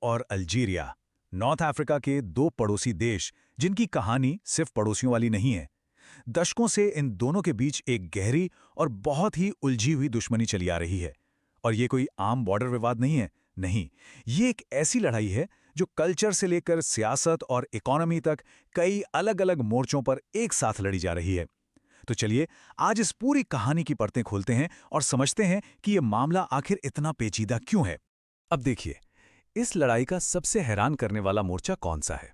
और Algeria, north Africa के दो पड़ोसी देश जिनकी कहानी सिर्फ पड़ोसियों वाली नहीं है। दशकों से इन दोनों के बीच एक गहरी और बहुत ही उलझी हुई दुश्मनी चली आ रही है। और ये कोई आम बॉर्डर विवाद नहीं है, नहीं, ये एक ऐसी लड़ाई है जो कल्चर से लेकर सियासत और इकोनॉमी तक कई अलग-अलग मोर्चों पर एक साथ लड़ी जा रही है। तो चलिए आज इस पूरी कहानी की परतें खोलते हैं और समझते हैं कि यह मामला आखिर इतना पेचीदा क्यों है। अब देखिए, इस लड़ाई का सबसे हैरान करने वाला मोर्चा कौन सा है?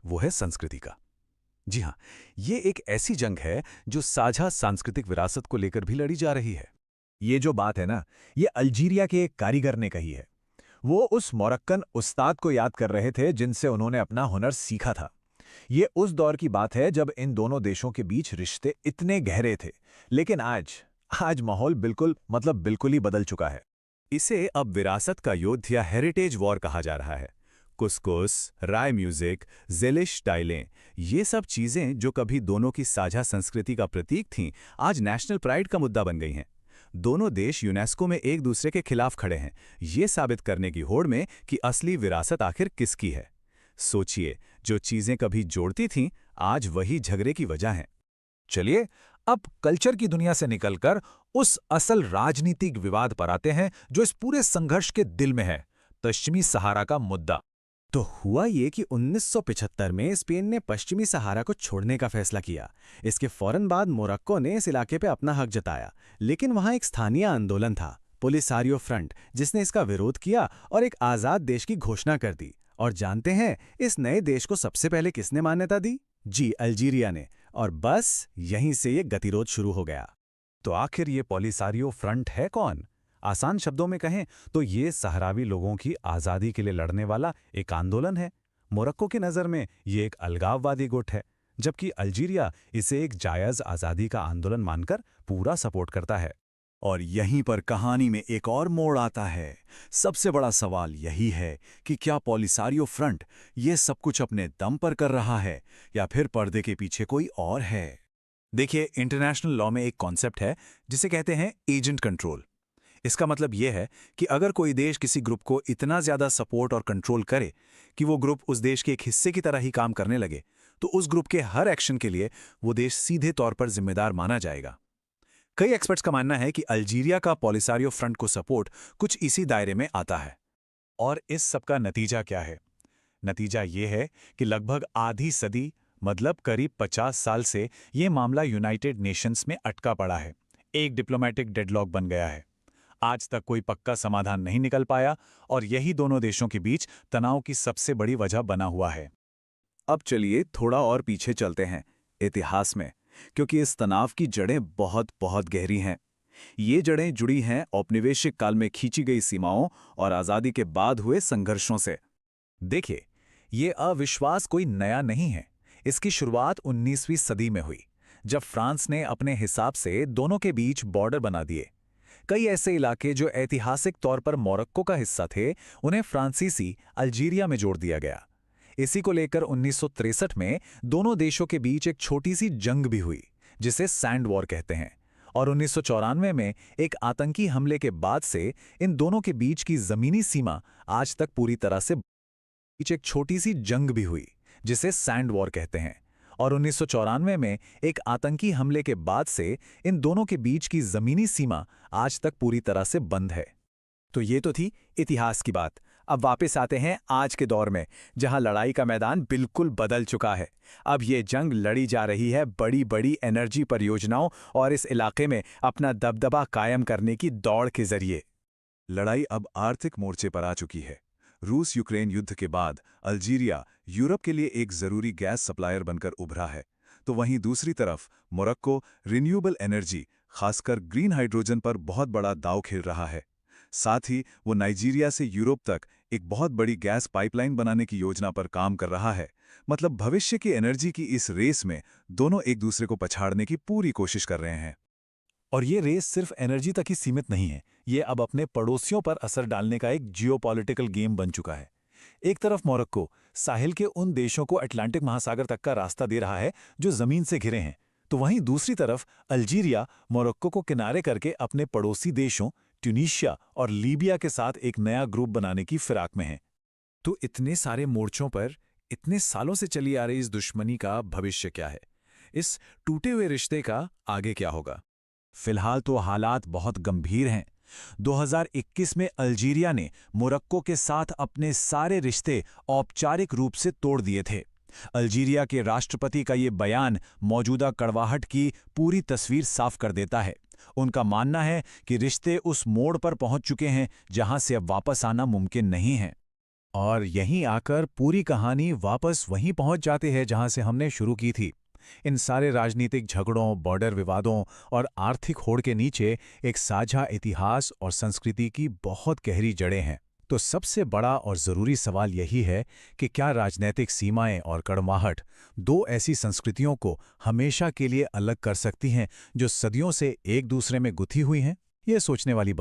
वो है संस्कृति का। जी हां, ये एक ऐसी जंग है जो साझा सांस्कृतिक विरासत को लेकर भी लड़ी जा रही है। ये जो बात है ना, ये अल्जीरिया के एक कारीगर ने कही है। वो उस मोरक्कन उस्ताद को याद कर रहे थे जिनसे उन्होंने अपना हुनर सीखा था। ये उस दौर की बात है जब इन दोनों देशों के बीच रिश्ते इतने गहरे थे। लेकिन आज आज माहौल बिल्कुल ही बदल चुका है। इसे अब विरासत का युद्ध या हेरिटेज वॉर कहा जा रहा है। कुसकुस, राय म्यूजिक, ज़ेलिश स्टाइलें, ये सब चीजें जो कभी दोनों की साझा संस्कृति का प्रतीक थीं, आज नेशनल प्राइड का मुद्दा बन गई हैं। दोनों देश यूनेस्को में एक दूसरे के खिलाफ खड़े हैं, ये साबित करने की होड़ में कि असली विरासत आखिर किसकी है। सोचिए, जो चीजें कभी जोड़ती थीं, आज वही झगड़े की वजह हैं। चलिए, अब कल्चर की दुनिया से निकलकर उस असल राजनीतिक विवाद पर आते हैं जो इस पूरे संघर्ष के दिल में है, पश्चिमी सहारा का मुद्दा। तो हुआ ये कि 1975 में स्पेन ने पश्चिमी सहारा को छोड़ने का फैसला किया। इसके फौरन बाद मोरक्को ने इस इलाके पे अपना हक जताया, लेकिन वहां एक स्थानीय आंदोलन था, पोलिसारियो फ्रंट, जिसने इसका विरोध किया और एक आज़ाद देश की घोषणा कर दी। और जानते हैं इस नए देश को सबसे पहले किसने मान्यता दी? जी, अल्जीरिया ने। और बस यहीं से ये गतिरोध शुरू हो गया। तो आखिर ये पॉलिसारियो फ्रंट है कौन? आसान शब्दों में कहें तो ये सहरावी लोगों की आज़ादी के लिए लड़ने वाला एक आंदोलन है। मोरक्को की नज़र में ये एक अलगाववादी गुट है, जबकि अल्जीरिया इसे एक जायज़ आज़ादी का आंदोलन मानकर पूरा सपोर्ट करता है। और यहीं पर कहानी में एक और मोड़ आता है। सबसे बड़ा सवाल यही है कि क्या पॉलिसारियो फ्रंट ये सब कुछ अपने दम पर कर रहा है या फिर पर्दे के पीछे कोई और है? देखिए, इंटरनेशनल लॉ में एक कॉन्सेप्ट है जिसे कहते हैं एजेंट कंट्रोल। इसका मतलब यह है कि अगर कोई देश किसी ग्रुप को इतना ज्यादा सपोर्ट और कंट्रोल करे कि वो ग्रुप उस देश के एक हिस्से की तरह ही काम करने लगे, तो उस ग्रुप के हर एक्शन के लिए वो देश सीधे तौर पर जिम्मेदार माना जाएगा। कई एक्सपर्ट्स का मानना है कि अल्जीरिया का पॉलिसारियो फ्रंट को सपोर्ट कुछ इसी दायरे में आता है। और इस सब का नतीजा क्या है? नतीजा ये है कि लगभग आधी सदी, मतलब करीब 50 साल से ये मामला यूनाइटेड नेशंस में अटका पड़ा है, एक डिप्लोमेटिक डेडलॉक बन गया है। आज तक कोई पक्का समाधान नहीं निकल पाया और यही दोनों देशों के बीच तनाव की सबसे बड़ी वजह बना हुआ है। अब चलिए थोड़ा और पीछे चलते हैं इतिहास में, क्योंकि इस तनाव की जड़ें बहुत बहुत गहरी हैं। ये जड़ें जुड़ी हैं औपनिवेशिक काल में खींची गई सीमाओं और आज़ादी के बाद हुए संघर्षों से। देखिए, ये अविश्वास कोई नया नहीं है। इसकी शुरुआत 19वीं सदी में हुई, जब फ्रांस ने अपने हिसाब से दोनों के बीच बॉर्डर बना दिए। कई ऐसे इलाके जो ऐतिहासिक तौर पर मोरक्को का हिस्सा थे, उन्हें फ्रांसीसी अल्जीरिया में जोड़ दिया गया। इसी को लेकर 1963 में दोनों देशों के बीच एक छोटी सी जंग भी हुई, जिसे सैंड वॉर कहते हैं। और 1994 में एक आतंकी हमले के बाद से इन दोनों के बीच की जमीनी सीमा आज तक पूरी तरह से एक छोटी सी जंग भी हुई, जिसे सैंड वॉर कहते हैं। और 1994 में एक आतंकी हमले के बाद से इन दोनों के बीच की जमीनी सीमा आज तक पूरी तरह से बंद है। तो ये तो थी इतिहास की बात। अब वापस आते हैं आज के दौर में, जहां लड़ाई का मैदान बिल्कुल बदल चुका है। अब ये जंग लड़ी जा रही है बड़ी बड़ी एनर्जी परियोजनाओं और इस इलाके में अपना दबदबा कायम करने की दौड़ के जरिए। लड़ाई अब आर्थिक मोर्चे पर आ चुकी है। रूस यूक्रेन युद्ध के बाद अल्जीरिया यूरोप के लिए एक जरूरी गैस सप्लायर बनकर उभरा है, तो वहीं दूसरी तरफ मोरक्को रिन्यूएबल एनर्जी, खासकर ग्रीन हाइड्रोजन पर बहुत बड़ा दांव खेल रहा है। साथ ही वो नाइजीरिया से यूरोप तक एक बहुत बड़ी गैस पाइपलाइन बनाने की योजना पर काम कर रहा है। मतलब भविष्य की एनर्जी की इस रेस में दोनों एक दूसरे को पछाड़ने की पूरी कोशिश कर रहे हैं। और ये रेस सिर्फ एनर्जी तक ही सीमित नहीं है, ये अब अपने पड़ोसियों पर असर डालने का एक जियोपॉलिटिकल गेम बन चुका है। एक तरफ मोरक्को साहिल के उन देशों को अटलांटिक महासागर तक का रास्ता दे रहा है जो जमीन से घिरे हैं, तो वहीं दूसरी तरफ अल्जीरिया मोरक्को को किनारे करके अपने पड़ोसी देशों ट्यूनीशिया और लीबिया के साथ एक नया ग्रुप बनाने की फिराक में है। तो इतने सारे मोर्चों पर इतने सालों से चली आ रही इस दुश्मनी का भविष्य क्या है? इस टूटे हुए रिश्ते का आगे क्या होगा? फिलहाल तो हालात बहुत गंभीर हैं। 2021 में अल्जीरिया ने मोरक्को के साथ अपने सारे रिश्ते औपचारिक रूप से तोड़ दिए थे। अल्जीरिया के राष्ट्रपति का ये बयान मौजूदा कड़वाहट की पूरी तस्वीर साफ कर देता है। उनका मानना है कि रिश्ते उस मोड़ पर पहुंच चुके हैं जहां से अब वापस आना मुमकिन नहीं है। और यहीं आकर पूरी कहानी वापस वहीं पहुंच जाती है जहां से हमने शुरू की थी। इन सारे राजनीतिक झगड़ों, बॉर्डर विवादों और आर्थिक होड़ के नीचे एक साझा इतिहास और संस्कृति की बहुत गहरी जड़ें हैं। तो सबसे बड़ा और ज़रूरी सवाल यही है कि क्या राजनीतिक सीमाएं और कड़वाहट दो ऐसी संस्कृतियों को हमेशा के लिए अलग कर सकती हैं जो सदियों से एक दूसरे में गुथी हुई हैं? ये सोचने वाली बात